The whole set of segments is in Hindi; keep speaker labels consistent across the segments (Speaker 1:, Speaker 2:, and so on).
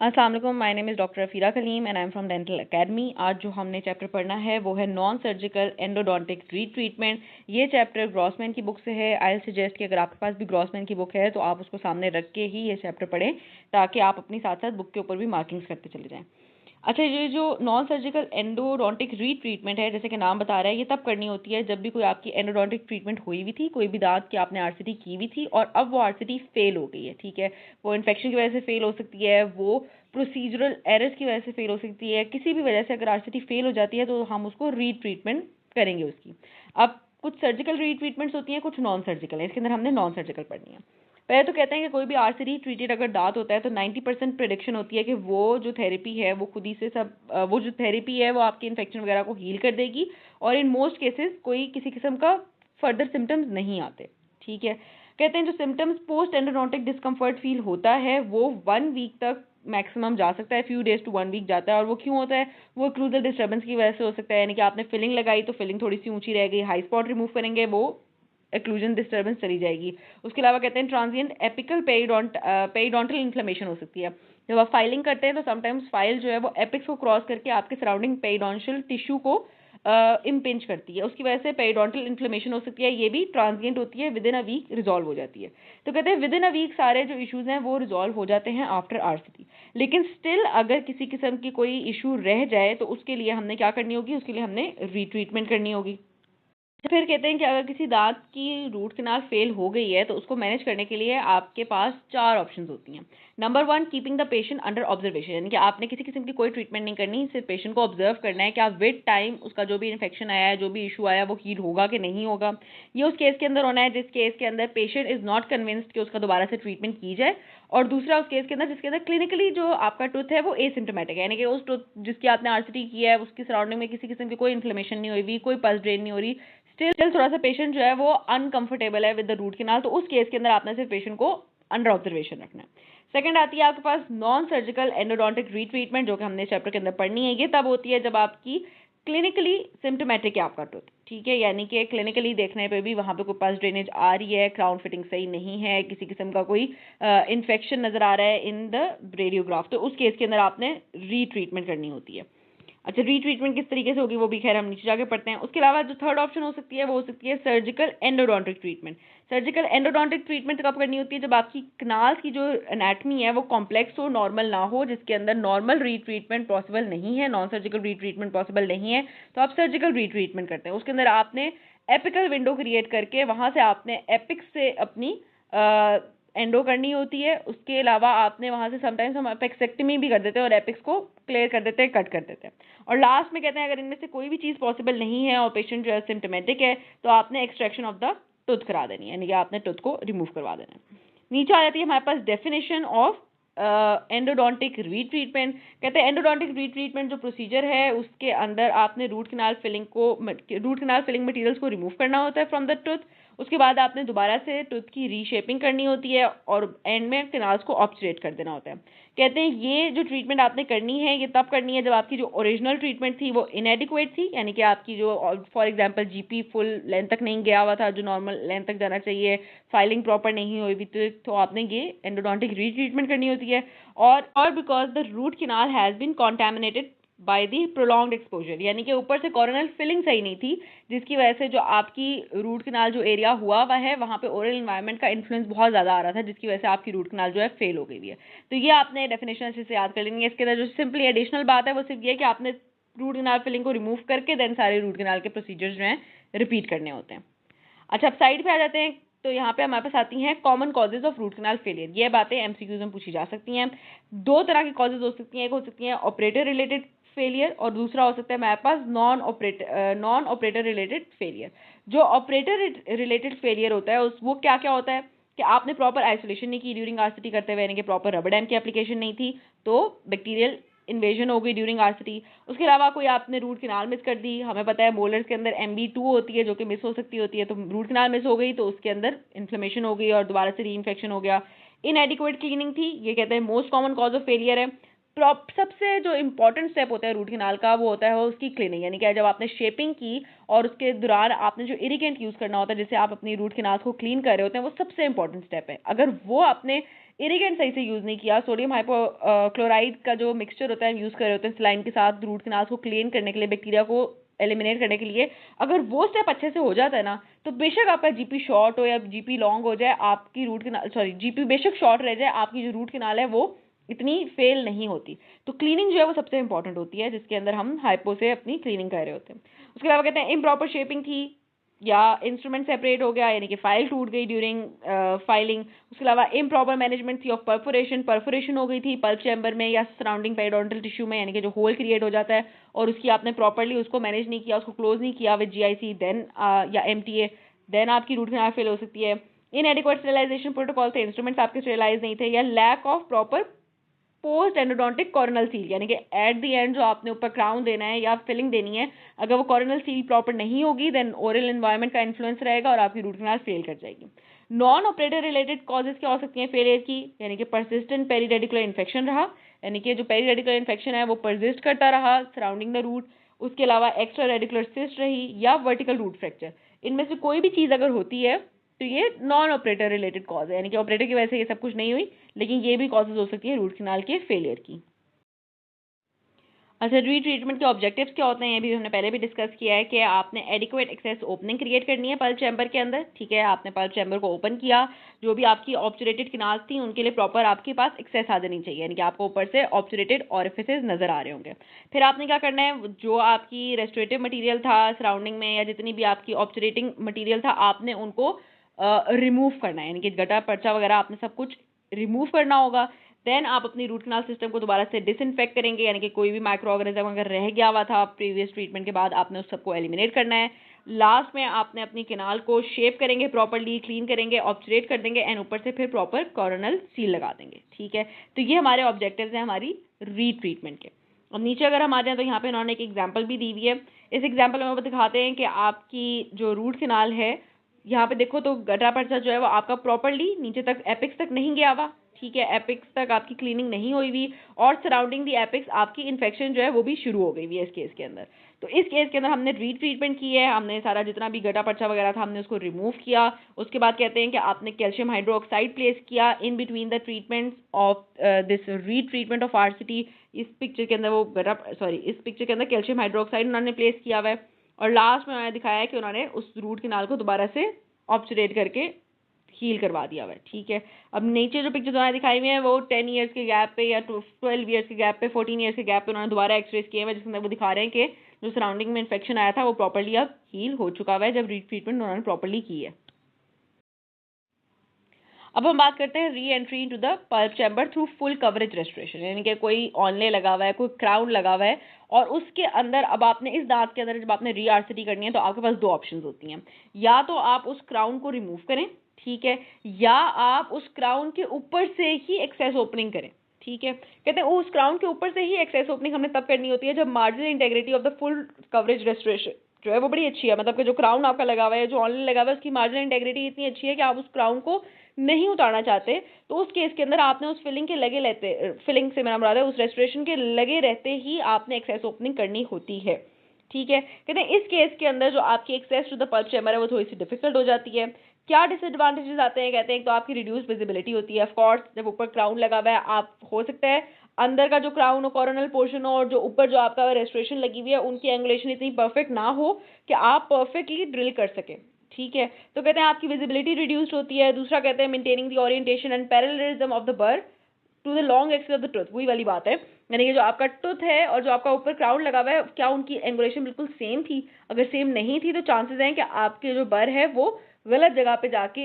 Speaker 1: अस्सलाम वालेकुम, my name is doctor Afira Kaleem and I am from dental academy. आज जो हमने चैप्टर पढ़ना है वो है नॉन सर्जिकल एंडोडोंटिक रीट्रीटमेंट। ये चैप्टर ग्रॉसमैन की बुक से है। आई सजेस्ट कि अगर आपके पास भी ग्रॉसमैन की बुक है तो आप उसको सामने रख के ही ये चैप्टर पढ़ें, ताकि आप अपनी साथ साथ बुक के ऊपर भी मार्किंग्स करते चले जाएँ। अच्छा, ये जो नॉन सर्जिकल एंडोडोंटिक रीट्रीटमेंट है, जैसे कि नाम बता रहा है, ये तब करनी होती है जब भी कोई आपकी एंडोडोंटिक ट्रीटमेंट हुई हुई थी, कोई भी दांत की आपने आरसीटी की हुई थी और अब वो आरसीटी फेल हो गई है। ठीक है, वो इन्फेक्शन की वजह से फेल हो सकती है, वो प्रोसीजरल एरर्स की वजह से फेल हो सकती है, किसी भी वजह से अगर आरसीटी फेल हो जाती है तो हम उसको रीट्रीटमेंट करेंगे उसकी। अब कुछ सर्जिकल रीट्रीटमेंट्स होती हैं, कुछ नॉन सर्जिकल है। इसके अंदर हमने नॉन सर्जिकल पढ़नी है। पहले तो कहते हैं कि कोई भी आरसीटी ट्रीटेड अगर दांत होता है तो 90% प्रेडिक्शन होती है कि वो जो थेरेपी है वो खुद ही से वो जो थेरेपी है वो आपके इन्फेक्शन वगैरह को हील कर देगी और इन मोस्ट केसेस कोई किसी किस्म का फर्दर सिम्टम्स नहीं आते। ठीक है, कहते हैं जो symptoms post endodontic discomfort feel होता है वो 1 वीक तक मैक्सिमम जा सकता है, फ्यू डेज टू 1 वीक जाता है। और वो क्यों होता है? वो क्लूजल डिस्टर्बेंस की वजह से हो सकता है, यानी कि आपने फिलिंग लगाई तो फिलिंग थोड़ी सी ऊंची रह गई, हाई स्पॉट रिमूव करेंगे वो एक्लूजन डिस्टर्बेंस चली जाएगी। उसके अलावा कहते हैं ट्रांजिएंट एपिकल पेरिडोंटल इन्फ्लेमेशन हो सकती है। जब आप फाइलिंग करते हैं तो समटाइम्स फाइल जो है वो एपिक्स को क्रॉस करके आपके सराउंडिंग पेरिडोंशियल टिश्यू को इम्पिंच करती है, उसकी वजह से पेरिडोंटल इन्फ्लेमेशन हो सकती है। ये भी ट्रांजिएंट होती है, within a week resolve हो जाती है। तो कहते हैं विद इन अ वीक सारे जो इश्यूज हैं वो रिजॉल्व हो जाते हैं आफ्टर आरसीटी। लेकिन स्टिल अगर किसी किस्म की कोई इशू रह जाए तो उसके लिए हमने क्या करनी होगी? उसके लिए हमने रीट्रीटमेंट करनी होगी। फिर कहते हैं कि अगर किसी दांत की रूट कैनाल फेल हो गई है तो उसको मैनेज करने के लिए आपके पास 4 ऑप्शंस होती हैं। Number 1, keeping the patient under observation, यानी कि आपने किसी किस्म की कोई ट्रीटमेंट नहीं करनी, सिर्फ पेशेंट को ऑब्जर्व करना है कि आप विद टाइम उसका जो भी इन्फेक्शन आया है, जो भी इशू आया, वो हील होगा कि नहीं होगा। ये उस केस के अंदर होना है जिस केस के अंदर पेशेंट इज नॉट कन्विंस्ड कि उसका दोबारा से ट्रीटमेंट की जाए, और दूसरा उस केस के अंदर जिसके अंदर क्लिनिकली जो आपका टूथ है वो एसिम्टोमेटिक है, यानी कि उस टूथ जिसकी आपने आरसीटी की है उसकी सराउंडिंग में किसी किस्म की कोई इन्फ्लेमेशन नहीं हुई, कोई पल्स ड्रेन नहीं हो रही, स्टिल थोड़ा सा पेशेंट जो है वो अनकंफर्टेबल है विद द रूट कैनाल, तो उस केस के अंदर आपने सिर्फ पेशेंट को अंडर ऑब्जर्वेशन रखना है। सेकंड आती है आपके पास नॉन सर्जिकल एंडोडोंटिक रीट्रीटमेंट, जो कि हमने चैप्टर के अंदर पढ़नी है। ये तब होती है जब आपकी क्लिनिकली सिम्टोमेटिक है आपका टूथ, ठीक है, यानी कि क्लिनिकली देखने पे भी वहाँ पे कोई पल्स ड्रेनेज आ रही है, क्राउन फिटिंग सही नहीं है, किसी किस्म का कोई इन्फेक्शन नजर आ रहा है इन द रेडियोग्राफ, तो उस केस के अंदर आपने रीट्रीटमेंट करनी होती है। अच्छा, रीट्रीटमेंट किस तरीके से होगी वो भी खैर हम नीचे जाके पढ़ते हैं। उसके अलावा जो थर्ड ऑप्शन हो सकती है वो हो सकती है surgical endodontic treatment. Surgical endodontic treatment कब करनी होती है? जब आपकी कनाल्स की जो एनाटमी है वो कॉम्प्लेक्स हो, नॉर्मल ना हो, जिसके अंदर नॉर्मल रीट्रीटमेंट पॉसिबल नहीं है, नॉन सर्जिकल रीट्रीटमेंट पॉसिबल नहीं है, तो आप सर्जिकल रीट्रीटमेंट करते हैं। उसके अंदर आपने एपिकल विंडो क्रिएट करके वहां से आपने एपिक्स से अपनी एंडो करनी होती है। उसके अलावा आपने वहां से समटाइम्स हम एपेक्सेक्टमी भी कर देते हैं और एपिक्स को क्लियर कर देते हैं, कट कर देते हैं। और लास्ट में कहते हैं अगर इनमें से कोई भी चीज़ पॉसिबल नहीं है और पेशेंट जो है सिम्टोमेटिक है तो आपने एक्सट्रैक्शन ऑफ द टूथ करा देनी है, यानी कि आपने टूथ को रिमूव करवा देना है। नीचे आ जाती है हमारे पास डेफिनेशन ऑफ एंडोडोंटिक रीट्रीटमेंट। कहते हैं एंडोडोंटिक रीट्रीटमेंट जो प्रोसीजर है उसके अंदर आपने रूट कैनाल फिलिंग मटेरियल्स को रिमूव करना होता है फ्रॉम द टूथ। उसके बाद आपने दोबारा से टूथ की रीशेपिंग करनी होती है और एंड में कैनाल्स को ऑब्चुरेट कर देना होता है। कहते हैं ये जो ट्रीटमेंट आपने करनी है ये तब करनी है जब आपकी जो ओरिजिनल ट्रीटमेंट थी वो इनएडिक्वेट थी, यानी कि आपकी जो for example GP full length तक नहीं गया हुआ था, जो नॉर्मल लेंथ तक जाना चाहिए, फाइलिंग प्रॉपर नहीं हुई थी, तो आपने ये एंडोडोंटिक रीट्रीटमेंट करनी होती है। और because the root canal has been contaminated by the prolonged exposure, यानी कि ऊपर से कॉर्नियल फिलिंग सही नहीं थी, जिसकी वजह से जो आपकी रूट कैनाल जो एरिया हुआ हुआ है वहाँ पे ओरल इन्वायरमेंट का इन्फ्लुएंस बहुत ज़्यादा आ रहा था, जिसकी वजह से आपकी रूट कैनाल जो है फेल हो गई हुई है। तो ये आपने डेफिनेशन अच्छे से याद कर लेनी है। इसके अंदर जो सिंपली एडिशनल बात है वो सिर्फ ये है कि आपने रूट कैनाल फिलिंग को रिमूव करके देन सारे रूट कैनाल के प्रोसीजर्स जो हैं रिपीट करने होते हैं। अच्छा, अब साइड पे आ जाते हैं, तो यहाँ पे हमारे पास आती हैं common causes of root canal failure. ये बातें एमसीक्यूज में पूछी जा सकती हैं। 2 तरह की कॉजेज हो सकती हैं, एक हो सकती है ऑपरेटर रिलेटेड फेलियर और दूसरा हो सकता है हमारे पास नॉन ऑपरेटर रिलेटेड फेलियर। जो ऑपरेटर रिलेटेड फेलियर होता है उस वो क्या क्या होता है कि आपने प्रॉपर आइसोलेशन नहीं की ड्यूरिंग आरसीटी करते हुए, यानी कि प्रॉपर रबर डैम की एप्लीकेशन नहीं थी, तो बैक्टीरियल इन्वेजन हो गई ड्यूरिंग आरसीटी। उसके अलावा कोई आपने रूट कैनाल मिस कर दी, हमें पता है मोलर्स के अंदर MB2 होती है जो कि मिस हो सकती होती है, तो रूट कैनाल मिस हो गई तो उसके अंदर इन्फ्लेमेशन हो गई और दोबारा से री इन्फेक्शन हो गया। इनएडिक्वेट क्लीनिंग थी, ये कहते हैं most common cause of failure है। सबसे जो इंपॉर्टेंट स्टेप होता है रूट कैनाल का वो होता है उसकी क्लीनिंग, यानी कि जब आपने शेपिंग की और उसके दौरान आपने जो इरिगेंट यूज करना होता है जिससे आप अपनी रूट कैनाल्स को क्लीन कर रहे होते हैं, वो सबसे इंपॉर्टेंट स्टेप है। अगर वो आपने इरिगेंट सही से यूज़ नहीं किया, सोडियम हाइपोक्लोराइड का जो मिक्सचर होता है यूज़ कर रहे होते हैं सलाइन के साथ रूट कैनाल्स को क्लीन करने के लिए, बैक्टीरिया को एलिमिनेट करने के लिए, अगर वो स्टेप अच्छे से हो जाता है ना, तो बेशक आपका जीपी शॉर्ट हो या जीपी लॉन्ग हो जाए, आपकी रूट कैनाल जीपी बेशक शॉर्ट रह जाए, आपकी जो रूट कैनाल है वो इतनी फेल नहीं होती। तो क्लीनिंग जो है वो सबसे इंपॉर्टेंट होती है, जिसके अंदर हम हाइपो से अपनी क्लीनिंग कर रहे होते हैं। उसके अलावा कहते हैं इम्प्रॉपर शेपिंग थी, या इंस्ट्रूमेंट सेपरेट हो गया, यानी कि फाइल टूट गई ड्यूरिंग फाइलिंग। उसके अलावा इम्प्रॉपर मैनेजमेंट थी ऑफ परफोरेशन हो गई थी पल्प चैम्बर में या सराउंडिंग पेरिडोंटल टिश्यू में, यानी कि जो होल क्रिएट हो जाता है और उसकी आपने प्रॉपरली उसको मैनेज नहीं किया, उसको क्लोज नहीं किया विद जीआईसी देन या एमटीए, देन आपकी रूट कैनाल फेल हो सकती है। इनएडिक्वेट स्टेरिलाइजेशन प्रोटोकॉल थे, इंस्ट्रूमेंट्स आपके स्टेरिलाइज नहीं थे, या lack of proper post endodontic coronal seal, यानी कि एट द एंड जो आपने ऊपर क्राउन देना है या फिलिंग देनी है, अगर वो कॉर्नल सील प्रॉपर नहीं होगी देन ओरल एनवायरनमेंट का इन्फ्लुएंस रहेगा और आपकी रूट कैनाल फेल कर जाएगी। नॉन ऑपरेटर रिलेटेड कॉजेज क्या हो सकती हैं फेलियर की, यानी कि परसिस्टेंट पेरीरेडिकुलर इन्फेक्शन रहा, यानी कि जो पेरीरेडिकुलर इन्फेक्शन है वो परसिस्ट करता रहा सराउंडिंग द रूट। उसके अलावा एक्स्ट्रा रेडिकुलर सिस्ट रही, या वर्टिकल रूट फ्रैक्चर। इनमें से कोई भी चीज़ अगर होती है तो ये नॉन ऑपरेटर रिलेटेड कॉज है, यानी कि ऑपरेटर की वजह से ये सब कुछ नहीं हुई, लेकिन ये भी कॉजेज हो सकती है रूट कैनाल के फेलियर की। अच्छा, रीट्रीटमेंट के ऑब्जेक्टिव्स क्या होते हैं ये भी हमने पहले भी डिस्कस किया है कि आपने एडिक्वेट एक्सेस ओपनिंग क्रिएट करनी है पल्प चैम्बर के अंदर। ठीक है, आपने पल्प चैम्बर को ओपन किया, जो भी आपकी ऑब्चुरेटेड किनाल्स थी उनके लिए प्रॉपर आपके पास एक्सेस आ जानी चाहिए, यानी कि आपको ऊपर से ऑब्चुरेटेड ऑरिफिसेस नजर आ रहे होंगे। फिर आपने क्या करना है, जो आपकी रेस्टोरेटिव मटीरियल था सराउंडिंग में या जितनी भी आपकी ऑब्चुरेटिंग मटीरियल था आपने उनको रिमूव करना है, यानी कि गटा पर्चा वगैरह आपने सब कुछ रिमूव करना होगा। देन आप अपनी रूट कैनाल सिस्टम को दोबारा से डिसइंफेक्ट करेंगे, यानी कि कोई भी माइक्रो ऑर्गेनिज्म अगर रह गया हुआ था प्रीवियस ट्रीटमेंट के बाद आपने उस सबको एलिमिनेट करना है। लास्ट में आपने अपनी कैनाल को शेप करेंगे, प्रॉपरली क्लीन करेंगे, ऑब्चुरेट कर देंगे एंड ऊपर से फिर प्रॉपर कॉर्नल सील लगा देंगे। ठीक है, तो ये हमारे ऑब्जेक्टिव्स हैं हमारी रीट्रीटमेंट के। और नीचे अगर हम आ जाए तो यहाँ पे इन्होंने एक एग्जाम्पल भी दी हुई है। इस एग्जाम्पल में वो दिखाते हैं कि आपकी जो रूट कैनाल है, यहाँ पे देखो तो गटा पर्चा जो है वो आपका प्रॉपरली नीचे तक एपिक्स तक नहीं गया हुआ। ठीक है, एपिक्स तक आपकी क्लीनिंग नहीं हुई हुई और सराउंडिंग दी एपिक्स आपकी इन्फेक्शन जो है वो भी शुरू हो गई हुई है इस केस के अंदर। तो इस केस के अंदर हमने रीट्रीटमेंट की है, हमने सारा जितना भी गटा पर्चा वगैरह था हमने उसको रिमूव किया। उसके बाद कहते हैं कि आपने कैल्शियम हाइड्रोक्साइड प्लेस किया in between the treatment of this retreatment of RCT. इस पिक्चर के अंदर वो इस पिक्चर के अंदर कैल्शियम हाइड्रोक्साइड उन्होंने प्लेस किया हुआ है और लास्ट में उन्होंने दिखाया है कि उन्होंने उस रूट कैनाल को दोबारा से ऑब्चुरेट करके हील करवा दिया हुआ है। ठीक है, अब नीचे जो पिक्चर उन्होंने दिखाई हुई है वो 10 ईयर्स के गैप पे या 12 ईयर्स के गैप पे 14 ईयर्स के गैप पे उन्होंने दोबारा एक्सरेज किए हुए, जिसके अंदर वो दिखा रहे हैं कि जो सराउंडिंग में इन्फेक्शन आया था वो प्रॉपर्ली अब हील हो चुका हुआ है जब रीट्रीटमेंट उन्होंने प्रॉपर्ली की है। अब हम बात करते हैं re entry into the pulp chamber through full coverage restoration, यानी कि कोई ऑनले लगा हुआ है, कोई क्राउन लगा हुआ है और उसके अंदर अब आपने इस दांत के अंदर जब आपने री आरसीटी करनी है तो आपके पास दो ऑप्शंस होती हैं, या तो आप उस क्राउन को रिमूव करें, ठीक है, या आप उस क्राउन के ऊपर से ही एक्सेस ओपनिंग करें। ठीक है, कहते हैं उस क्राउन के ऊपर से ही एक्सेस ओपनिंग हमने तब करनी होती है जब marginal integrity of the full coverage restoration जो है वो बड़ी अच्छी है, मतलब कि जो क्राउन आपका लगा हुआ है, जो ऑनलाइन लगा हुआ है, उसकी मार्जिनल इंटेग्रिटी इतनी अच्छी है कि आप उस क्राउन को नहीं उतारना चाहते, तो उस केस के अंदर आपने उस फिलिंग के लगे रहते फिलिंग से मेरा मुराद है उस रेस्टोरेशन के लगे रहते ही आपने एक्सेस ओपनिंग करनी होती है। ठीक है, कहते हैं इस केस के अंदर जो आपकी access to the pulp chamber है वो थोड़ी सी डिफिकल्ट हो जाती है। क्या डिसएडवांटेजेस आते हैं, कहते हैं तो आपकी रिड्यूस विजिबिलिटी होती है। ऑफ कोर्स जब ऊपर क्राउन लगा हुआ है आप हो सकता है अंदर का जो क्राउन हो, कॉर्नल पोर्शन हो और जो ऊपर जो आपका रेस्टोरेशन लगी हुई है उनकी एंगुलेशन इतनी परफेक्ट ना हो कि आप परफेक्टली ड्रिल कर सकें। ठीक है, तो कहते हैं आपकी विजिबिलिटी रिड्यूस्ड होती है। दूसरा कहते हैं maintaining the orientation and parallelism of the bur to the long axis of the tooth, वही वाली बात है, यानी कि जो आपका टूथ है और जो आपका ऊपर क्राउन लगा हुआ है क्या उनकी एंगुलेशन बिल्कुल सेम थी, अगर सेम नहीं थी तो चांसेस हैं कि आपके जो बर है वो गलत जगह पे जाके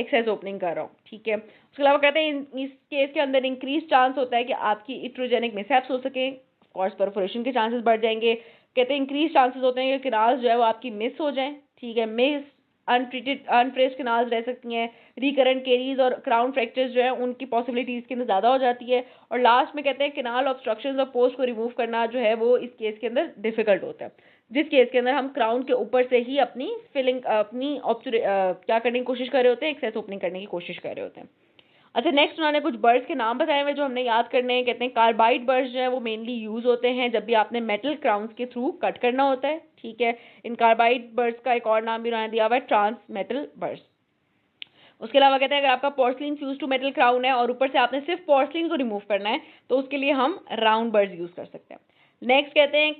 Speaker 1: एक्सेस ओपनिंग कर रहा हूँ। ठीक है, उसके अलावा कहते हैं इस केस के अंदर इंक्रीज चांस होता है कि आपकी इट्रोजेनिक मिसहैप्स हो सके, ऑफकोर्स परफोरेशन के चांसेस बढ़ जाएंगे। कहते हैं इंक्रीज चांसेस होते हैं कि किनाल्स जो है वो आपकी मिस हो जाएं। ठीक है, मिस अनट्रीटेड अनप्रेस्ड किनाल्स रह सकती हैं, रिकरेंट केरीज और क्राउन फ्रैक्चर्स जो है उनकी पॉसिबिलिटी इसके अंदर ज़्यादा हो जाती है। और लास्ट में कहते हैं किनाल ऑब्स्ट्रक्शंस और पोस्ट को रिमूव करना जो है वो इस केस के अंदर डिफिकल्ट होता है, जिस केस के अंदर हम क्राउन के ऊपर से ही अपनी फिलिंग अपनी क्या करने की कोशिश कर रहे होते हैं, एक्सेस ओपनिंग करने की कोशिश कर रहे होते हैं। अच्छा, नेक्स्ट उन्होंने कुछ बर्ड्स के नाम बताए हुए जो हमने याद करने हैं। कहते हैं कार्बाइड बर्ड्स जो है वो मेनली यूज होते हैं जब भी आपने मेटल क्राउन्स के थ्रू कट करना होता है। ठीक है, इन कार्बाइड बर्ड्स का एक और नाम भी उन्होंने दिया हुआ है ट्रांस मेटल बर्ड्स। उसके अलावा कहते हैं अगर आपका porcelain fuse to metal crown है और ऊपर से आपने सिर्फ पोर्सलिन को रिमूव करना है तो उसके लिए हम राउंड बर्ड्स यूज कर सकते हैं। नेक्स्ट कहते हैं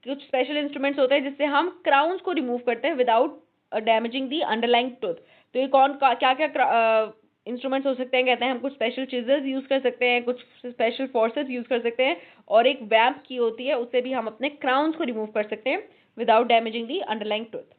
Speaker 1: कुछ स्पेशल इंस्ट्रूमेंट्स होते हैं जिससे हम क्राउन्स को रिमूव करते हैं without damaging the underlying tooth. तो ये क्या क्या इंस्ट्रूमेंट्स हो सकते हैं, कहते हैं हम कुछ स्पेशल चीजेस यूज कर सकते हैं, कुछ स्पेशल फोर्सेस यूज कर सकते हैं और एक वैम्प की होती है उससे भी हम अपने क्राउन्स को रिमूव कर सकते हैं without damaging the underlying tooth.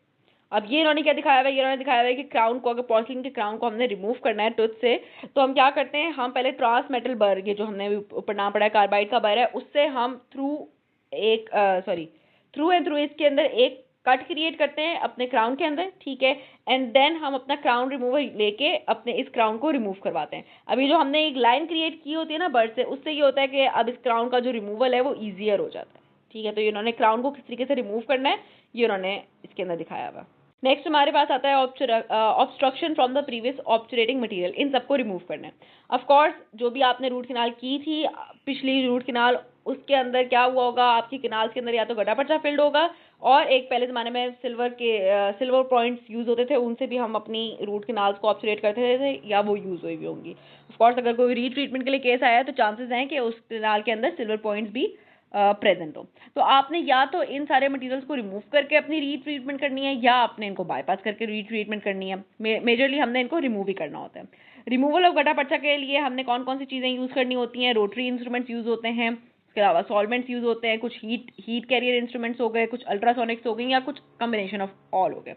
Speaker 1: अब ये इन्होंने क्या दिखाया हुआ है, ये इन्होंने दिखाया हुआ है कि क्राउन को, अगर पोर्सलिन के क्राउन को हमने रिमूव करना है टूथ से तो हम क्या करते हैं, हम पहले ट्रांस मेटल बर, ये जो हमने ऊपर नाम पढ़ा है कार्बाइड का बर है, उससे हम थ्रू एंड थ्रू इसके अंदर एक कट क्रिएट करते हैं अपने क्राउन के अंदर, ठीक है, एंड देन हम अपना क्राउन रिमूवर लेके अपने इस क्राउन को रिमूव करवाते हैं। अभी जो हमने एक लाइन क्रिएट की होती है ना बर्ड से, उससे ये होता है कि अब इस क्राउन का जो रिमूवल है वो ईजियर हो जाता है, ठीक है। तो ये इन्होंने क्राउन को किस तरीके से रिमूव करना है ये उन्होंने इसके अंदर दिखाया हुआ। नेक्स्ट हमारे पास आता है obstruction from the previous obturating material, इन सबको रिमूव करना है। ऑफ कोर्स जो भी आपने रूट कैनाल की थी पिछली रूट कैनाल, उसके अंदर क्या हुआ होगा, आपकी कैनाल्स के अंदर या तो गड्ढा पर्चा फिल्ड होगा और एक पहले ज़माने में सिल्वर पॉइंट्स यूज़ होते थे, उनसे भी हम अपनी रूट कैनाल्स को ऑब्चुरेट करते थे या वो यूज़ हुई भी होंगी। ऑफ कोर्स अगर कोई रीट्रीटमेंट के लिए केस आया है तो चांसेस हैं कि उस कैनाल के अंदर सिल्वर पॉइंट्स भी प्रेजेंट हो। तो आपने या तो इन सारे मटेरियल्स को रिमूव करके अपनी रीट्रीटमेंट करनी है या आपने इनको बाईपास करके रीट्रीटमेंट करनी है। मेजरली हमने इनको रिमूव ही करना होता है। रिमूवल ऑफ गड्ढा पर्चा के लिए हमने कौन कौन सी चीज़ें यूज़ करनी होती हैं, रोटरी इंस्ट्रूमेंट्स यूज़ होते हैं, इसके अलावा सॉल्वेंट्स यूज़ होते हैं, कुछ हीट कैरियर इंस्ट्रूमेंट्स हो गए, कुछ अल्ट्रासोनिक्स हो गए या कुछ कम्बिनेशन ऑफ ऑल हो गए।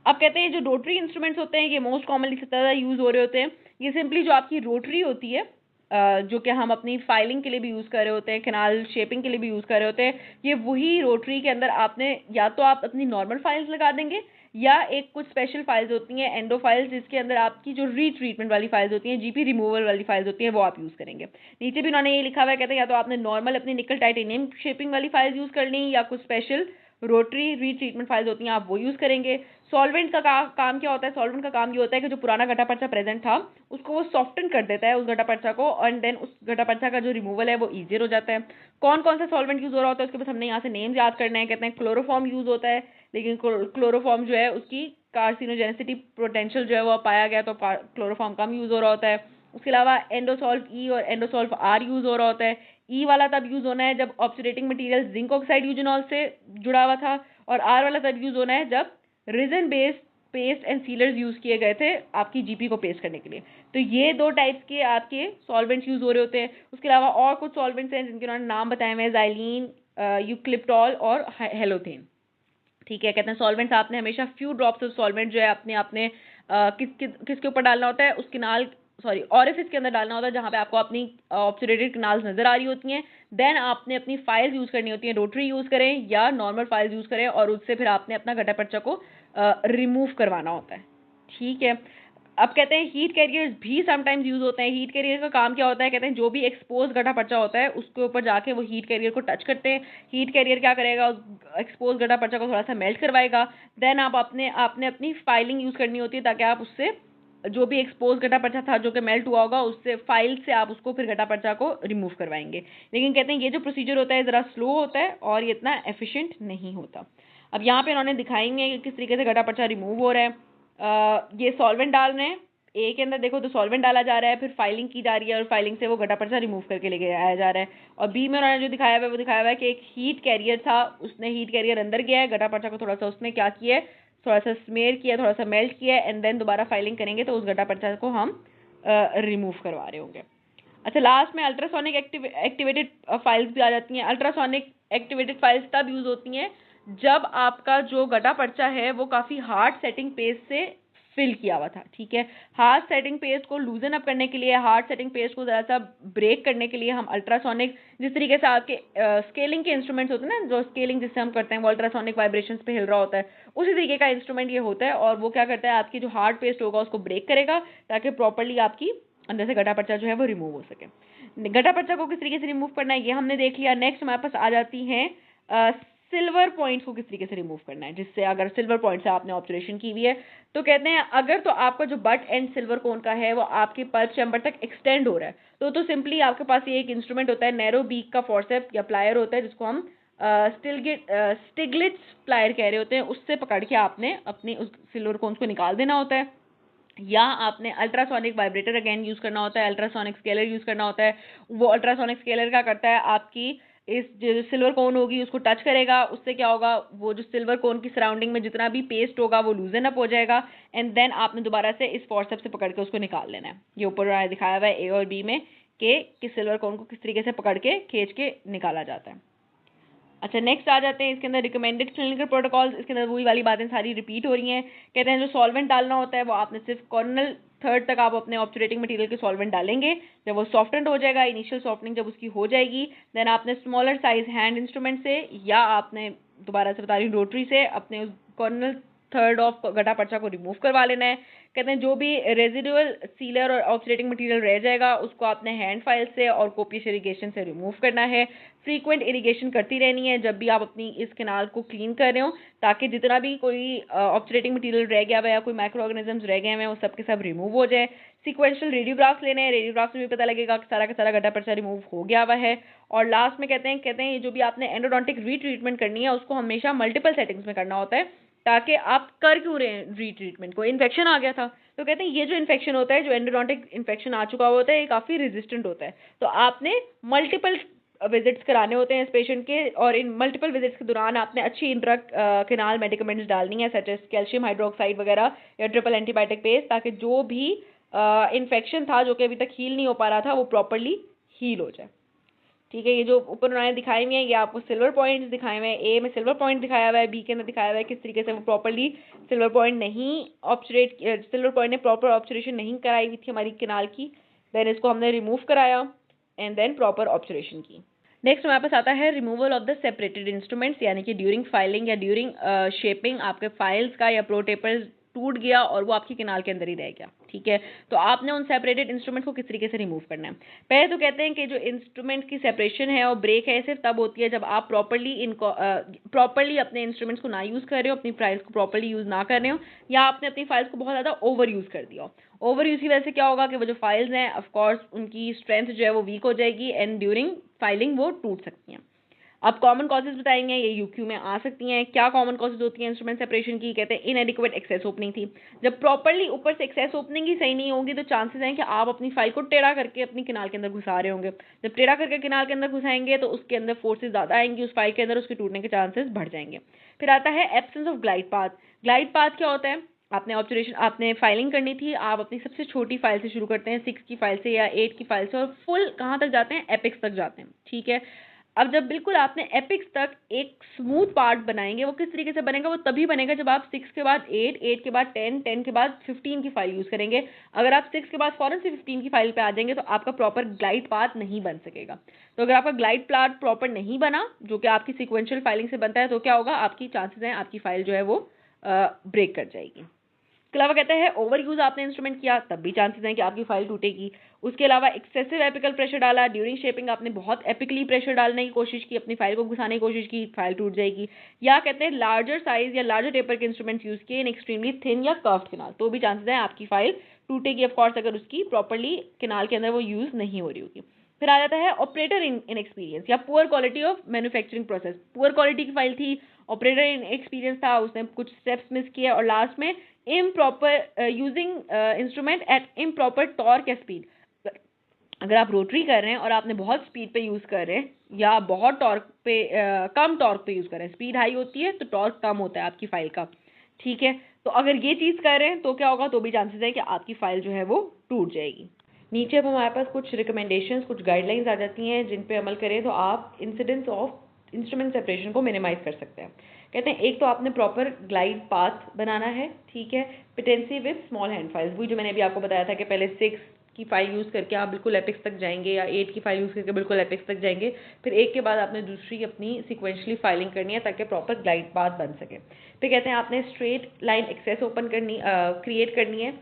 Speaker 1: अब कहते हैं जो रोटरी इंस्ट्रूमेंट्स होते हैं ये मोस्ट कॉमनली सबसे ज़्यादा यूज़ हो रहे होते हैं। ये सिंपली जो आपकी रोटरी होती है जो कि हम अपनी फाइलिंग के लिए भी यूज़ कर रहे होते हैं, कैनाल शेपिंग के लिए भी यूज़ कर रहे होते हैं, ये वही रोटरी के अंदर आपने या तो आप अपनी नॉर्मल फाइल्स लगा देंगे या एक कुछ स्पेशल फाइल्स होती हैं एंडो फाइल्स, जिसके अंदर आपकी जो रीट्रीटमेंट वाली फाइल्स होती हैं, जीपी रिमूवल वाली फाइल्स होती हैं, वो आप यूज़ करेंगे। नीचे भी उन्होंने ये लिखा हुआ है, कहते हैं या तो आपने नॉर्मल अपनी निकल टाइटेनियम शेपिंग वाली फाइल्स यूज़ कर ली या कुछ स्पेशल रोटरी रीट्रीटमेंट फाइल्स होती हैं आप वो यूज़ करेंगे। सॉल्वेंट का काम क्या होता है, सॉल्वेंट का काम ये होता है कि जो पुराना गड्ढा पर्चा प्रेजेंट था उसको वो सॉफ्टन कर देता है उस गड्ढा पर्चा को, एंड देन उस गड्ढा पर्चा का जो रिमूवल है वो ईजियर हो जाता है। कौन कौन सा सॉल्वेंट यूज़ हो रहा होता है उसके बाद हमने यहाँ से नेम्स याद करना है। कहते हैं क्लोरोफॉर्म यूज़ होता है, लेकिन क्लोरोफॉर्म जो है उसकी कार्सिनोजेनेसिटी पोटेंशियल जो है वो पाया गया तो क्लोरोफॉर्म कम यूज़ हो रहा होता है। उसके अलावा एंडोसॉल्व ई और एंडोसॉल्व आर यूज़ हो रहा होता है। ई वाला तब यूज़ होना है जब ऑब्सुरेटिंग मटेरियल जिंक ऑक्साइड यूजेनॉल से जुड़ा हुआ था, और आर वाला तब यूज़ होना है जब resin based paste and sealers use किए गए थे आपकी जीपी को पेस्ट करने के लिए। तो ये दो टाइप्स के आपके सॉल्वेंट्स यूज़ हो रहे होते हैं। उसके अलावा और कुछ सॉल्वेंट्स हैं जिनके उन्होंने नाम बताए हुए हैं, ज़ाइलीन, यूक्लिप्टॉल और हेलोथेन, ठीक है। कहते हैं सॉल्वेंट्स आपने हमेशा फ्यू ड्रॉप्स ऑफ सॉल्वेंट जो है अपने किसके ऊपर डालना होता है, उस किनाल ऑरिफिस के अंदर डालना होता है जहाँ पे आपको अपनी ऑब्सुरेटेड किनाल्स नजर आ रही होती हैं। देन आपने अपनी फाइल्स यूज़ करनी होती हैं, रोटरी यूज़ करें या नॉर्मल फाइल्स यूज़ करें, और उससे फिर आपने अपना गड्ढा पर्चा को रिमूव करवाना होता है, ठीक है। अब कहते हैं हीट कैरियर्स भी समटाइम्स यूज होते हैं। हीट कैरियर का काम क्या होता है, कहते हैं जो भी एक्सपोज गड्ढा पर्चा होता है उसके ऊपर जाके वो हीट कैरियर को टच करते हैं। हीट कैरियर क्या करेगा, एक्सपोज गड्ढा पर्चा को थोड़ा सा मेल्ट करवाएगा। देन आप आपने अपनी फाइलिंग यूज करनी होती है ताकि आप उससे जो भी एक्सपोज गड्ढा पर्चा था जो कि मेल्ट हुआ होगा उससे फाइल से आप उसको फिर गड्ढा पर्चा को रिमूव करवाएंगे। लेकिन कहते हैं ये जो प्रोसीजर होता है ज़रा स्लो होता है और ये इतना एफिशिएंट नहीं होता। अब यहाँ पे इन्होंने दिखाएंगे कि किस तरीके से गड्ढा पर्चा रिमूव हो रहा है। ये सॉल्वेंट डाल रहे हैं, ए के अंदर देखो तो सॉल्वेंट डाला जा रहा है, फिर फाइलिंग की जा रही है और फाइलिंग से वो गड्ढा पर्चा रिमूव करके लेके आया जा रहा है। और बी में उन्होंने जो दिखाया हुआ है वो दिखाया हुआ है कि एक हीट कैरियर था, उसने हीट कैरियर अंदर गया है, गड्ढा पर्चा को थोड़ा सा उसने क्या किया है, थोड़ा सा स्मेयर किया, थोड़ा सा मेल्ट किया, एंड देन दोबारा फाइलिंग करेंगे तो उस गड्ढा पर्चा को हम रिमूव करवा रहे होंगे। अच्छा, लास्ट में अल्ट्रासोनिक एक्टिवेटेड फाइल्स भी आ जाती हैं। अल्ट्रासोनिक एक्टिवेटेड फाइल्स तब यूज होती हैं जब आपका जो गड्ढा पर्चा है वो काफ़ी हार्ड सेटिंग पेस्ट से फिल किया हुआ था, ठीक है। हार्ड सेटिंग पेस्ट को लूजन अप करने के लिए, हार्ड सेटिंग पेस्ट को ज़रा सा ब्रेक करने के लिए हम अल्ट्रासोनिक, जिस तरीके से आपके स्केलिंग के इंस्ट्रूमेंट्स होते हैं ना, जो स्केलिंग जिससे हम करते हैं वो अल्ट्रासोनिक वाइब्रेशंस पे हिल रहा होता है, उसी तरीके का इंस्ट्रूमेंट ये होता है। और वो क्या करता है, आपकी जो हार्ड पेस्ट होगा उसको ब्रेक करेगा ताकि प्रॉपरली आपकी अंदर से गड्ढा पर्चा जो है वो रिमूव हो सके। गड्ढा पर्चा को किस तरीके से रिमूव करना है ये हमने देख लिया। नेक्स्ट हमारे पास आ जाती हैं सिल्वर पॉइंट्स को किस तरीके से रिमूव करना है, जिससे अगर सिल्वर पॉइंट से आपने ऑब्जर्वेशन की हुई है तो कहते हैं अगर तो आपका जो बट एंड सिल्वर कोन का है वो आपके पल्प चैम्बर तक एक्सटेंड हो रहा है तो सिंपली आपके पास ये एक इंस्ट्रूमेंट होता है, नैरो बीक का फोर्सेप्स या प्लायर होता है जिसको हम स्टिग्लिट्स प्लायर कह रहे होते हैं, उससे पकड़ के आपने अपने उस सिल्वर कोन्स को निकाल देना होता है। या आपने अल्ट्रासोनिक वाइब्रेटर अगेन यूज़ करना होता है, अल्ट्रासोनिक स्केलर यूज़ करना होता है। वो अल्ट्रासोनिक स्केलर क्या करता है, आपकी इस जो सिल्वर कोन होगी उसको टच करेगा, उससे क्या होगा, वो जो सिल्वर कोन की सराउंडिंग में जितना भी पेस्ट होगा वो लूजन अप हो जाएगा, एंड देन आपने दोबारा से इस फोर्सेप्स से पकड़ के उसको निकाल लेना है। ये ऊपर दिखाया हुआ है ए और बी में कि सिल्वर कोन को किस तरीके से पकड़ के खींच के निकाला जाता है। अच्छा, नेक्स्ट आ जाते हैं इसके अंदर रिकमेंडेड क्लिनिकल प्रोटोकॉल्स। इसके अंदर वही वाली बातें सारी रिपीट हो रही हैं। कहते हैं जो सॉल्वेंट डालना होता है वो आपने सिर्फ कॉर्नल थर्ड तक आप अपने ऑब्चुरेटिंग मटेरियल के सॉल्वेंट डालेंगे। जब वो सॉफ्टेंड हो जाएगा, इनिशियल सॉफ्टनिंग जब उसकी हो जाएगी, देन आपने स्मॉलर साइज हैंड इंस्ट्रूमेंट से या आपने दोबारा से बता रही हूँ रोटरी से अपने उस कॉर्नल थर्ड ऑफ गटा पर्चा को रिमूव करवा लेना है। कहते हैं जो भी रेजिडुअल सीलर और ऑब्चुरेटिंग मटेरियल रह जाएगा उसको आपने हैंड फाइल से और कोपियस इरिगेशन से रिमूव करना है। फ्रीक्वेंट इरिगेशन करती रहनी है जब भी आप अपनी इस कैनाल को क्लीन कर रहे हो, ताकि जितना भी कोई ऑब्चुरेटिंग मटेरियल रह गया हुआ या कोई माइक्रो ऑर्गेनिजम्स रह गए हैं वो सब के सब रिमूव हो जाए। सीक्वेंशियल रेडियोग्राफ्स लेने हैं, रेडियोग्राफ्स में भी पता लगेगा कि सारा का सारा गड्ढा पर्चा रिमूव हो गया हुआ है। और लास्ट में कहते हैं ये जो भी आपने एंडोडोंटिक रीट्रीटमेंट करनी है उसको हमेशा मल्टीपल सेटिंग्स में करना होता है, ताकि आप कर क्यों रहे हैं रीट्रीटमेंट को, इन्फेक्शन आ गया था तो कहते हैं ये जो इन्फेक्शन होता है, जो एंडोडोंटिक इन्फेक्शन आ चुका होता है, ये काफ़ी रेजिस्टेंट होता है, तो आपने मल्टीपल विजिट्स कराने होते हैं इस पेशेंट के, और इन मल्टीपल विजिट्स के दौरान आपने अच्छी इंट्रा कैनाल मेडिकमेंट्स डालनी है सच एज कैल्शियम हाइड्रोक्साइड वगैरह या ट्रिपल एंटीबायोटिक पेस्ट, ताकि जो भी इन्फेक्शन था जो कि अभी तक हील नहीं हो पा रहा था वो प्रॉपरली हील हो जाए। ठीक है, ये जो ऊपर उन्होंने दिखाई हुई है ये आपको सिल्वर पॉइंट्स दिखाए हुए हैं। ए में सिल्वर पॉइंट दिखाया हुआ है, बी के अंदर दिखाया हुआ है किस तरीके से वो प्रॉपरली सिल्वर पॉइंट नहीं ऑब्चुरेट, सिल्वर पॉइंट ने प्रॉपर ऑब्चुरेशन नहीं कराई हुई थी हमारी किनाल की, देन इसको हमने रिमूव कराया एंड देन प्रॉपर ऑब्चुरेशन की। नेक्स्ट हमारे पास आता है removal of the separated instruments, यानी कि ड्यूरिंग फाइलिंग या ड्यूरिंग शेपिंग आपके फाइल्स का या प्रोटेपर टूट गया और वो आपकी किनाल के अंदर ही रह गया। ठीक है, तो आपने उन सेपरेटेड इंस्ट्रूमेंट को किस तरीके से रिमूव करना है। पहले तो कहते हैं कि जो इंस्ट्रूमेंट की सेपरेशन है और ब्रेक है सिर्फ तब होती है जब आप प्रॉपरली अपने इंस्ट्रूमेंट्स को ना यूज़ कर रहे हो, अपनी फाइल्स को प्रॉपरली यूज़ ना कर रहे हो, या आपने अपनी फाइल्स को बहुत ज़्यादा ओवर यूज़ कर दिया हो। ओवर यूज़ की वजह से क्या होगा कि वो जो फाइल्स हैं ऑफकोर्स उनकी स्ट्रेंथ जो है वो वीक हो जाएगी एंड ड्यूरिंग फाइलिंग वो टूट सकती हैं। अब कॉमन कॉजेज बताएंगे, ये यूक्यू में आ सकती हैं। क्या कॉमन कॉजेज होती हैं इंस्ट्रूमेंट सेपरेशन की, कहते हैं इनएडिक्वेट एक्सेस ओपनिंग थी। जब प्रॉपरली ऊपर से एक्सेस ओपनिंग ही सही नहीं होगी तो चांसेस हैं कि आप अपनी फाइल को टेढ़ा करके अपनी किनाल के अंदर घुसा रहे होंगे। जब टेढ़ा करके किनाल के अंदर घुसाएंगे तो उसके अंदर फोर्सेज ज़्यादा आएंगी उस फाइल के अंदर, उसके टूटने के चांसेस बढ़ जाएंगे। फिर आता है absence of glide path. Glide path क्या होता है, आपने फाइलिंग करनी थी, आप अपनी सबसे छोटी फाइल से शुरू करते हैं, 6 की फाइल से या 8 की फाइल से, और फुल कहाँ तक जाते हैं, एपिक्स तक जाते हैं। ठीक है, अब जब बिल्कुल आपने एपिक्स तक एक स्मूथ पार्ट बनाएंगे, वो किस तरीके से बनेगा, वो तभी बनेगा जब आप 6 के बाद 8, 8 के बाद 10, 10 के बाद 15 की फाइल यूज़ करेंगे। अगर आप 6 के बाद फौरन से 15 की फाइल पे आ जाएंगे तो आपका प्रॉपर ग्लाइड पाथ नहीं बन सकेगा। तो अगर आपका ग्लाइड पाथ प्रॉपर नहीं बना, जो कि आपकी सिक्वेंशियल फाइलिंग से बनता है, तो क्या होगा, आपकी चांसेस हैं आपकी फाइल जो है वो ब्रेक कर जाएगी। इसके अलावा कहते हैं ओवर यूज आपने इंस्ट्रूमेंट किया तब भी चांसेस हैं कि आपकी फाइल टूटेगी। उसके अलावा एक्सेसिव एपिकल प्रेशर डाला, ड्यूरिंग शेपिंग आपने बहुत एपिकली प्रेशर डालने की कोशिश की, अपनी फाइल को घुसाने की कोशिश की, फाइल टूट जाएगी। या कहते हैं लार्जर साइज या लार्जर टेपर के इंस्ट्रूमेंट यूज किए इन एक्सट्रीमली थिन या कर्व्ड किनाल, तो भी चांसेस हैं आपकी फाइल टूटेगी ऑफकोर्स, अगर उसकी प्रॉपरली किनाल के अंदर वो यूज नहीं हो रही होगी। फिर आ जाता है ऑपरेटर इन एक्सपीरियंस या poor quality of manufacturing process. Poor quality की फाइल थी, ऑपरेटर इन एक्सपीरियंस था, उसने कुछ स्टेप्स मिस किए, और लास्ट में improper using instrument at improper torque या स्पीड। अगर आप रोटरी कर रहे हैं और आपने बहुत स्पीड पे यूज़ कर रहे हैं या बहुत टॉर्क पे कम टॉर्क पे यूज़ कर रहे हैं, स्पीड हाई होती है तो टॉर्क कम होता है आपकी फाइल का। ठीक है, तो अगर ये चीज़ कर रहे हैं तो क्या होगा, तो भी चांसेस है कि आपकी फाइल जो है वो टूट जाएगी। नीचे अब हमारे पास कुछ रिकमेंडेशंस, कुछ गाइडलाइंस आ जाती हैं जिन पे अमल करें तो आप इंसिडेंस ऑफ इंस्ट्रूमेंट सेपरेशन को मिनिमाइज कर सकते हैं। कहते हैं एक तो आपने प्रॉपर ग्लाइड पाथ बनाना है। ठीक है, पिटेंसी विद स्मॉल हैंड फाइल्स, वही जो मैंने अभी आपको बताया था कि पहले 6 की फाइल यूज़ करके आप बिल्कुल एपिक्स तक जाएंगे या 8 की फाइल यूज़ करके बिल्कुल एपिक्स तक जाएंगे, फिर एक के बाद आपने दूसरी अपनी सिक्वेंशली फाइलिंग करनी है ताकि प्रॉपर ग्लाइड पाथ बन सके। फिर कहते हैं आपने स्ट्रेट लाइन एक्सेस ओपन करनी क्रिएट करनी है।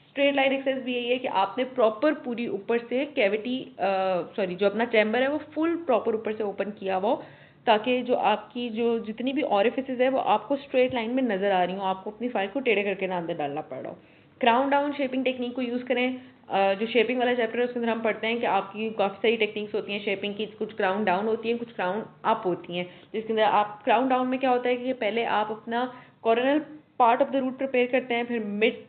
Speaker 1: स्ट्रेट लाइन एक्सेस भी यही है कि आपने प्रॉपर पूरी ऊपर से कैविटी जो अपना चैम्बर है वो फुल प्रॉपर ऊपर से ओपन किया हुआ हो, ताकि जो आपकी जो जितनी भी ऑरिफिसेस है वो आपको स्ट्रेट लाइन में नज़र आ रही हो, आपको अपनी फाइल को टेढ़े करके ना अंदर डालना पड़ रहा हो। क्राउन डाउन शेपिंग टेक्निक को यूज़ करें। जो शेपिंग वाला चैप्टर है उसके अंदर हम पढ़ते हैं कि आपकी काफ़ी सारी टेक्निक्स होती हैं शेपिंग की, कुछ क्राउन डाउन होती हैं, कुछ क्राउन अप होती हैं। जिसके अंदर आप क्राउन डाउन में क्या होता है कि पहले आप अपना coronal part of the root prepare करते हैं, फिर mid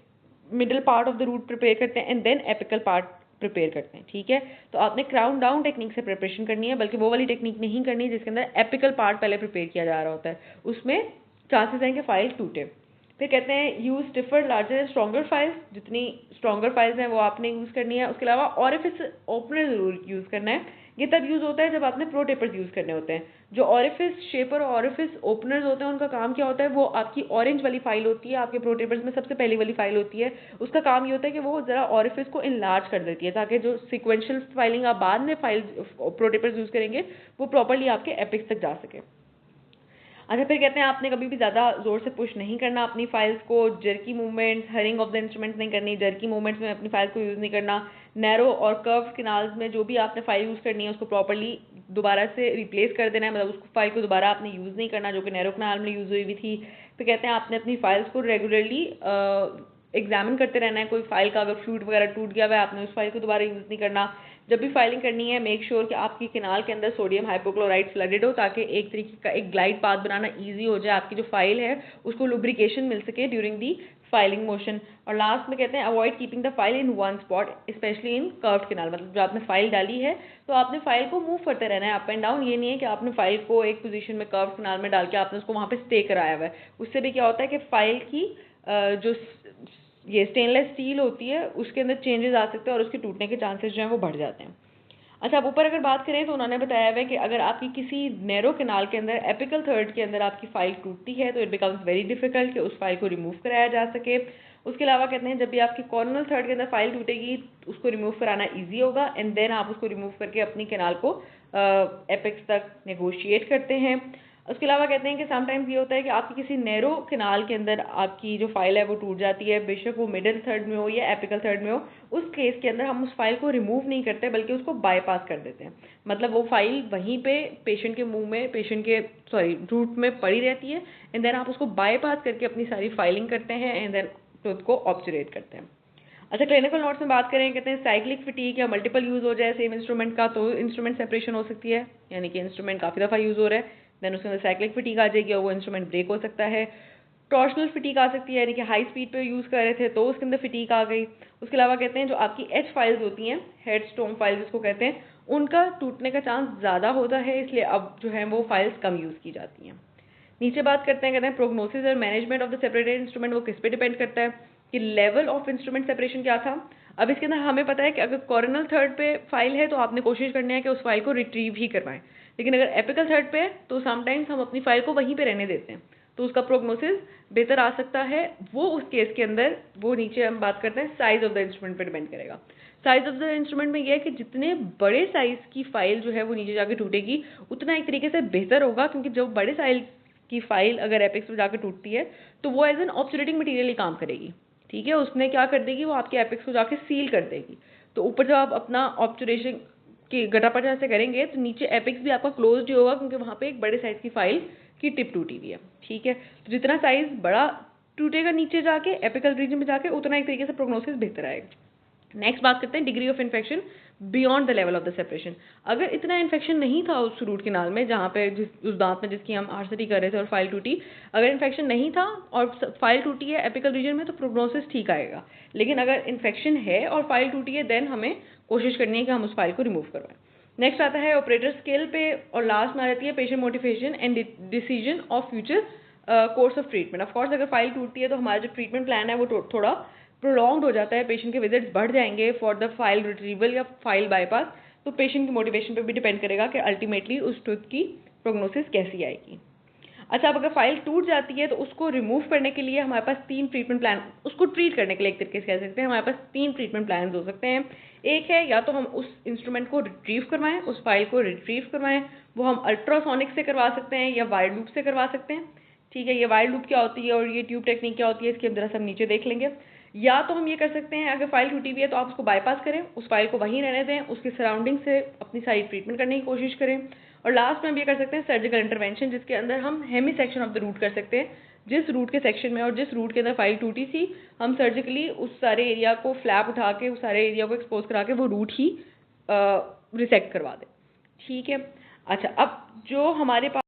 Speaker 1: middle part of the root prepare करते हैं and then apical part prepare करते हैं, ठीक है। तो आपने क्राउन डाउन टेक्निक से प्रिपरेशन करनी है, बल्कि वो वाली टेक्निक नहीं करनी है जिसके अंदर एपिकल पार्ट पहले प्रिपेयर किया जा रहा होता है, उसमें चांसेस हैं कि फाइल टूटे। फिर कहते हैं use stiffer larger stronger files, जितनी स्ट्रॉन्गर फाइल्स हैं वो आपने यूज़ करनी है। उसके अलावा ऑरिफिस ओपनर ज़रूर यूज़ करना है, ये तब यूज़ होता है जब आपने प्रो टेपर्स यूज़ करने होते हैं। जो ऑरिफिस शेपर और ऑरिफिस ओपनर्स होते हैं उनका काम क्या होता है, वो आपकी ऑरेंज वाली फाइल होती है, आपके प्रो टेपर्स में सबसे पहली वाली फाइल होती है, उसका काम ये होता है कि वो ज़रा ऑरिफिस को इनलार्ज कर देती है ताकि जो सिक्वेंशियल फाइलिंग आप बाद में फाइल प्रो टेपर्स यूज़ करेंगे वो प्रॉपरली आपके एपिक्स तक जा सके। अच्छा, फिर कहते हैं आपने कभी भी ज़्यादा ज़ोर से पुश नहीं करना अपनी फाइल्स को, jerky movements, hurrying of the instruments नहीं करनी, जर्की मूवमेंट्स में अपनी फाइल्स को यूज़ नहीं करना। नैरो और कर्व किनाल्स में जो भी आपने फाइल यूज़ करनी है उसको प्रॉपरली दोबारा से रिप्लेस कर देना है, मतलब उसको फाइल को दोबारा आपने यूज़ नहीं करना जो कि नैरो किनाल में यूज़ हुई हुई थी। फिर कहते हैं आपने अपनी फाइल्स को रेगुलरली एग्जामिन करते रहना है, कोई फाइल का अगर फ्लूइड वगैरह टूट गया हुआ है आपने उस फाइल को दोबारा यूज़ नहीं करना। जब भी फाइलिंग करनी है मेक श्योर कि आपकी किनाल के अंदर सोडियम हाइपोक्लोराइड फ्लडेड हो ताकि एक तरीके का एक ग्लाइड पाथ बनाना ईजी हो जाए, आपकी जो फाइल है उसको लुब्रिकेशन मिल सके ड्यूरिंग दी फाइलिंग मोशन। और लास्ट में कहते हैं avoid keeping the file in one spot specially in curved canal, मतलब जो आपने फाइल डाली है तो आपने फाइल को मूव करते रहना है अप एंड डाउन, ये नहीं है कि आपने फाइल को एक पोजीशन में कर्व्ड किनाल में डाल के आपने उसको वहाँ पे स्टे कराया हुआ है। उससे भी क्या होता है कि फाइल की जो ये स्टेनलेस स्टील होती है उसके अंदर चेंजेस आ सकते हैं और उसके टूटने के चांसेस जो हैं वो बढ़ जाते हैं। अच्छा, अब ऊपर अगर बात करें तो उन्होंने बताया हुआ है कि अगर आपकी किसी नैरो कैनाल के अंदर एपिकल थर्ड के अंदर आपकी फाइल टूटती है तो इट बिकम्स वेरी डिफिकल्ट कि उस फाइल को रिमूव कराया जा सके। उसके अलावा कहते हैं जब भी आपकी कॉर्नल थर्ड के अंदर फाइल टूटेगी उसको रिमूव कराना ईजी होगा एंड देन आप उसको रिमूव करके अपनी कैनाल को एपिक्स तक नेगोशिएट करते हैं। उसके अलावा कहते हैं कि समटाइम्स ये होता है कि आपकी किसी नैरो कैनाल के अंदर आपकी जो फाइल है वो टूट जाती है, बेशक वो मिडिल थर्ड में हो या एपिकल थर्ड में हो, उस केस के अंदर हम उस फाइल को रिमूव नहीं करते बल्कि उसको बाईपास कर देते हैं। मतलब वो फाइल वहीं पे पेशेंट के मुंह में, पेशेंट के रूट में पड़ी रहती है एंड देन आप उसको बाईपास करके अपनी सारी फाइलिंग करते हैं एंड देन टूथ को ऑब्चुरेट करते हैं। अच्छा, क्लिनिकल नोट्स में बात करें, कहते हैं साइक्लिक फटीग या मल्टीपल यूज़ हो जाए सेम इंस्ट्रूमेंट का तो इंस्ट्रूमेंट सेपरेशन हो सकती है, यानी कि इंस्ट्रूमेंट काफ़ी दफ़ा यूज़ हो रहा है देन उसके अंदर साइक्लिक फटीग आ जाएगी और वो इंस्ट्रूमेंट ब्रेक हो सकता है। टॉर्शनल फटीग आ सकती है, यानी कि हाई स्पीड पे यूज़ कर रहे थे तो उसके अंदर फटीग आ गई। उसके अलावा कहते हैं जो आपकी एच फाइल्स होती हैं, हेड स्टोन फाइल्स जिसको कहते हैं, उनका टूटने का चांस ज़्यादा होता है, इसलिए अब जो है वो फाइल्स कम यूज़ की जाती हैं। नीचे बात करते हैं, कहते हैं प्रोग्नोसिस और management of the separated instrument वो किस पे डिपेंड करता है कि लेवल ऑफ इंस्ट्रूमेंट सेपरेशन क्या था। अब इसके अंदर हमें पता है कि अगर कॉर्नल थर्ड पे फाइल है तो आपने कोशिश करनी है कि उस फाइल को रिट्रीव ही करवाएं, लेकिन अगर एपिकल थर्ड पे है तो समटाइम्स हम अपनी फाइल को वहीं पे रहने देते हैं तो उसका प्रोग्नोसिस बेहतर आ सकता है। वो उस केस के अंदर वो नीचे हम बात करते हैं साइज ऑफ द इंस्ट्रूमेंट पे डिपेंड करेगा। साइज ऑफ द इंस्ट्रूमेंट में यह है कि जितने बड़े साइज की फाइल जो है वो नीचे जाके टूटेगी उतना एक तरीके से बेहतर होगा, क्योंकि जब बड़े साइज की फाइल अगर एपिक्स में जाकर टूटती है तो वो एज एन ऑब्चुरेटिंग मटीरियल ही काम करेगी, ठीक है। उसने क्या कर देगी, वो आपके एपिक्स को जाके सील कर देगी। तो ऊपर जब आप अपना ऑब्चुरेशन की गटापटा से करेंगे तो नीचे एपिक्स भी आपका क्लोज्ड ही होगा, क्योंकि वहाँ पे एक बड़े साइज की फाइल की टिप टूटी हुई है, ठीक है। तो जितना साइज बड़ा टूटेगा नीचे जाके एपिकल रीजन में जाके उतना एक तरीके से प्रोग्नोसिस बेहतर आएगा। नेक्स्ट बात करते हैं degree of infection beyond the level of the separation. अगर इतना इन्फेक्शन नहीं था उस रूट किनाल में जहाँ पे उस दांत में जिसकी हम आर्सरी कर रहे थे और फाइल टूटी, अगर इन्फेक्शन नहीं था और फाइल टूटी है एपिकल रीजन में तो प्रोग्नोसिस ठीक आएगा। लेकिन अगर इन्फेक्शन है और फाइल टूटी है देन हमें कोशिश करनी है कि हम उस फाइल को रिमूव करवाएं। नेक्स्ट आता है ऑपरेटर स्केल पे और लास्ट में आ जाती है patient motivation and decision of future course of treatment. Of course अगर फाइल टूटती है तो हमारा जो ट्रीटमेंट प्लान है वो थोड़ा प्रोलॉन्ग्ड हो जाता है, पेशेंट के विजिट्स बढ़ जाएंगे फॉर द फाइल रिट्रीवल या फाइल बाईपास। तो पेशेंट की मोटिवेशन पे भी डिपेंड करेगा कि अल्टीमेटली उस टूथ की प्रोग्नोसिस कैसी आएगी। अच्छा, अब अगर फाइल टूट जाती है तो उसको रिमूव करने के लिए हमारे पास 3 ट्रीटमेंट प्लान, उसको ट्रीट करने के लिए एक तरीके से कह सकते हैं हमारे पास 3 ट्रीटमेंट प्लान हो सकते हैं। एक है या तो हम उस इंस्ट्रूमेंट को रिट्रीव करवाएं, उस फाइल को रिट्रीव करवाएं, वो हम अल्ट्रासोनिक से करवा सकते हैं या वाइड लूप से करवा सकते हैं, ठीक है। ये वाइड लूप क्या होती है और ये ट्यूब टेक्निक क्या होती है इसकी हम जरा सब नीचे देख लेंगे। या तो हम ये कर सकते हैं अगर फाइल टूटी हुई है तो आप उसको बाईपास करें, उस फाइल को वहीं रहने दें, उसके सराउंडिंग से अपनी सारी ट्रीटमेंट करने की कोशिश करें। और लास्ट में हम ये कर सकते हैं सर्जिकल इंटरवेंशन, जिसके अंदर हम hemi section of the root कर सकते हैं। जिस रूट के सेक्शन में और जिस रूट के अंदर फाइल टूटी थी हम सर्जिकली उस सारे एरिया को फ्लैप उठा के उस सारे एरिया को एक्सपोज करा के वो रूट ही रिसेक्ट करवा दें, ठीक है। अच्छा, अब जो हमारे पास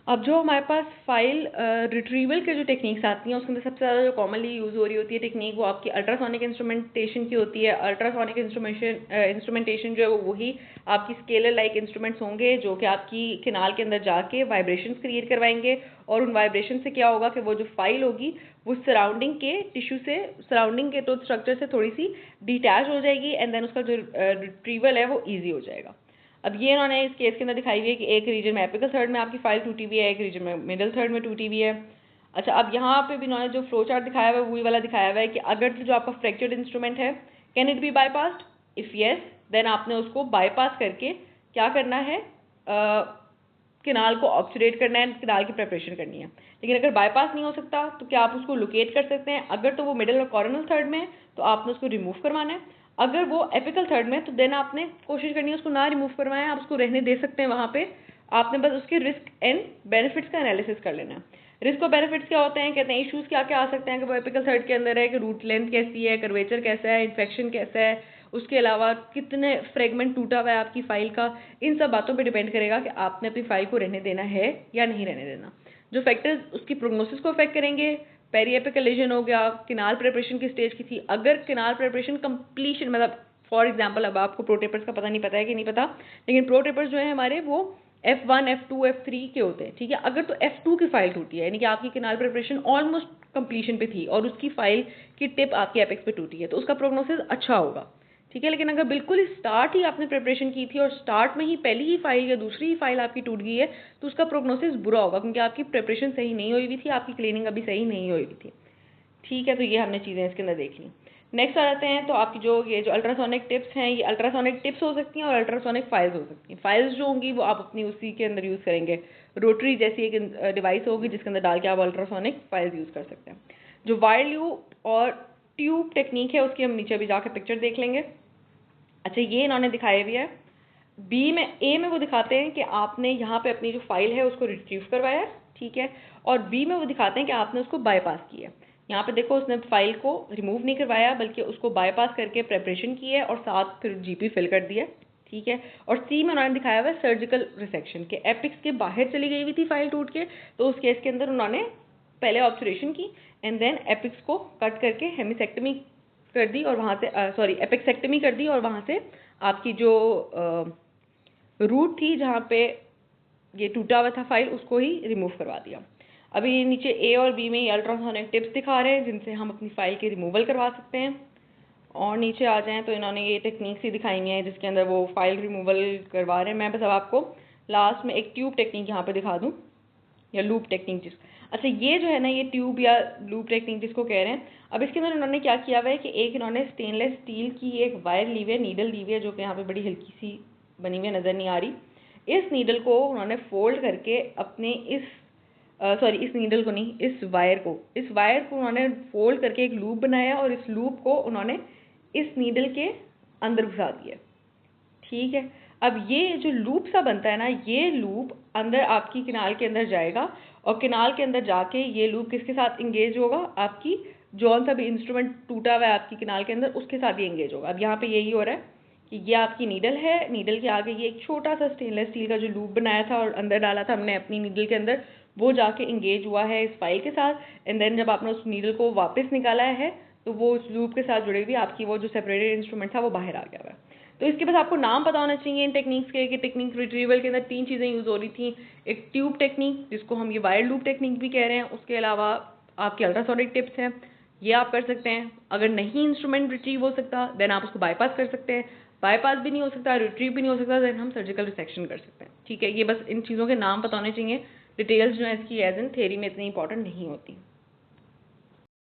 Speaker 1: अब जो हमारे पास फाइल रिट्रीवल के जो टेक्निक्स आती हैं उसके अंदर सबसे ज़्यादा जो कॉमनली यूज़ हो रही होती है टेक्निक वो आपकी अल्ट्रासोनिक इंस्ट्रूमेंटेशन की होती है। अल्ट्रासोनिक इंस्ट्रूमेंटेशन जो है वो वही आपकी स्केलर लाइक इंस्ट्रूमेंट्स होंगे जो कि आपकी किनाल के अंदर जाके वाइब्रेशंस क्रिएट करवाएंगे और उन वाइब्रेशन से क्या होगा कि वो जो फाइल होगी वो सराउंडिंग के टिश्यू से, सराउंडिंग के तो स्ट्रक्चर से थोड़ी सी डिटैच हो जाएगी एंड देन उसका जो रिट्रीवल है वो ईजी हो जाएगा। अब ये इन्होंने इस केस के अंदर दिखाई हुई है कि एक रीजन में एपिकल थर्ड में आपकी फाइल टूटी हुई है, एक रीजन में मिडल थर्ड में टूटी हुई है। अच्छा, अब यहाँ पे भी इन्होंने जो फ्लो चार्ट दिखाया हुआ है वही वाला दिखाया हुआ है कि अगर जो आपका फ्रैक्चर्ड इंस्ट्रूमेंट है can it be bypassed, if yes then आपने उसको बाईपास करके क्या करना है, किनाल को ऑब्चुरेट करना है, किनाल की प्रिपरेशन करनी है। लेकिन अगर बाईपास नहीं हो सकता तो क्या आप उसको लोकेट कर सकते हैं। अगर तो वो मिडल और कॉर्नल थर्ड में है तो आपने उसको रिमूव करवाना है। अगर वो एपिकल थर्ड में तो देन आपने कोशिश करनी है उसको ना रिमूव करवाएं, आप उसको रहने दे सकते हैं वहाँ पे। आपने बस उसके रिस्क एंड बेनिफिट्स का एनालिसिस कर लेना है। रिस्क और बेनिफिट्स क्या होते हैं, कहते हैं इश्यूज क्या क्या आ सकते हैं कि वो एपिकल थर्ड के अंदर है कि रूट लेंथ कैसी है, कर्वेचर कैसा है, इन्फेक्शन कैसा है, उसके अलावा कितने फ्रेगमेंट टूटा हुआ है आपकी फाइल का। इन सब बातों पे डिपेंड करेगा कि आपने अपनी फाइल को रहने देना है या नहीं रहने देना। जो फैक्टर्स उसकी प्रोग्नोसिस को अफेक्ट करेंगे, पेरीएपिकल लेजन हो गया, किनाल प्रिपरेशन की स्टेज की थी, अगर किनाल प्रिपरेशन कंप्लीशन मतलब फॉर एग्जाम्पल अब आपको प्रोटेपर्स का पता नहीं पता है कि नहीं पता, लेकिन प्रोटेपर्स जो है हमारे वो F1, F2, F3 के होते हैं, ठीक है। अगर तो F2 की फाइल टूटी है यानी कि आपकी किनाल प्रिपरेशन ऑलमोस्ट कंप्लीशन पे थी और उसकी फाइल की टिप आपकी एपेक्स पे टूटी है तो उसका प्रोग्नोसिस अच्छा होगा, ठीक है। लेकिन अगर बिल्कुल स्टार्ट ही आपने प्रिपरेशन की थी और स्टार्ट में ही पहली ही फाइल या दूसरी ही फाइल आपकी टूट गई है तो उसका प्रोग्नोसिस बुरा होगा क्योंकि आपकी प्रिपरेशन सही नहीं हुई हुई थी, आपकी क्लीनिंग अभी सही नहीं हुई हुई थी, ठीक है। तो ये हमने चीज़ें इसके अंदर देख ली। नेक्स्ट आ जाते हैं तो आपकी जो ये जो अल्ट्रासोनिक टिप्स हैं, ये अल्ट्रासोनिक टिप्स हो सकती हैं और अल्ट्रासोनिक फाइल्स हो सकती हैं। फाइल्स जो होंगी वो आप अपनी उसी के अंदर यूज़ करेंगे, रोटरी जैसी एक डिवाइस होगी जिसके अंदर डाल के आप अल्ट्रासोनिक फाइल्स यूज़ कर सकते हैं। जो वायर लूप और ट्यूब टेक्निक है उसकी हम नीचे अभी जाकर पिक्चर देख लेंगे। अच्छा, ये इन्होंने दिखाया भी है। ए में वो दिखाते हैं कि आपने यहाँ पे अपनी जो फाइल है उसको रिट्रीव करवाया, ठीक है, और बी में वो दिखाते हैं कि आपने उसको बाईपास किया। यहाँ पे देखो उसने फाइल को रिमूव नहीं करवाया बल्कि उसको बाईपास करके प्रेपरेशन की है और साथ फिर जीपी फिल कर दिया, ठीक है। और सी में उन्होंने दिखाया हुआ है सर्जिकल रिसेक्शन के एपिक्स के बाहर चली गई हुई थी फाइल टूट के, तो उस केस के अंदर उन्होंने पहले ऑब्जर्वेशन की एंड देन एपिक्स को कट करके हेमिसेक्टमी कर दी और वहाँ से सॉरी एपिक्सेक्टमी कर दी और वहाँ से आपकी जो रूट थी जहाँ पे ये टूटा हुआ था फाइल उसको ही रिमूव करवा दिया। अभी नीचे ए और बी में ये अल्ट्रासोनिक टिप्स दिखा रहे हैं जिनसे हम अपनी फाइल के रिमूवल करवा सकते हैं। और नीचे आ जाएं तो इन्होंने ये टेक्निक्स ही दिखाई हैं जिसके अंदर वो फाइल रिमूवल करवा रहे हैं। मैं बस अब आपको लास्ट में एक ट्यूब टेक्निक यहाँ पे दिखा दूँ या लूप टेक्निक जिस, अच्छा ये जो है ना ये ट्यूब या लूप टेक्निक जिसको कह रहे हैं। अब इसके अंदर उन्होंने क्या किया हुआ है कि एक इन्होंने स्टेनलेस स्टील की एक वायर ली हुई है, नीडल ली हुई है जो कि यहाँ पे बड़ी हल्की सी बनी हुई नज़र नहीं आ रही। इस नीडल को उन्होंने फोल्ड करके अपने इस इस नीडल को नहीं, इस वायर को उन्होंने फोल्ड करके एक लूप बनाया और इस लूप को उन्होंने इस नीडल के अंदर घुसा दिया, ठीक है। अब ये जो लूप सा बनता है ना, ये लूप अंदर आपकी किनाल के अंदर जाएगा और किनाल के अंदर जाके ये लूप किसके साथ इंगेज होगा, आपकी जौन सा भी इंस्ट्रूमेंट टूटा हुआ है आपकी किनाल के अंदर उसके साथ ही इंगेज होगा। अब यहाँ पे यही हो रहा है कि ये आपकी नीडल है, नीडल के आगे ये एक छोटा सा स्टेनलेस स्टील का जो लूप बनाया था और अंदर डाला था हमने अपनी नीडल के अंदर, वो जाके इंगेज हुआ है इस फाइल के साथ एंड देन जब आपने उस नीडल को वापस निकाला है तो वो उस लूप के साथ जुड़े हुए आपकी वो जो सेपरेटेड इंस्ट्रूमेंट था वो बाहर आ गया हुआ है। तो इसके बस आपको नाम पता होना चाहिए इन टेक्निक्स के कि टेक्निक रिट्रीवल के अंदर 3 चीज़ें यूज़ हो रही थी। एक ट्यूब टेक्निक जिसको हम ये वायर लूप टेक्निक भी कह रहे हैं, उसके अलावा आपके अल्ट्रासोनिक टिप्स हैं, ये आप कर सकते हैं। अगर नहीं इंस्ट्रूमेंट रिट्रीव हो सकता देन आप उसको बाईपास कर सकते हैं, बाईपास भी नहीं हो सकता, रिट्रीव भी नहीं हो सकता, देन हम सर्जिकल रिसेक्शन कर सकते हैं, ठीक है। ये बस इन चीज़ों के नाम पता होने चाहिए। डिटेल्स जो है इसकी एज इन थ्योरी में इतनी इंपॉर्टेंट नहीं होती।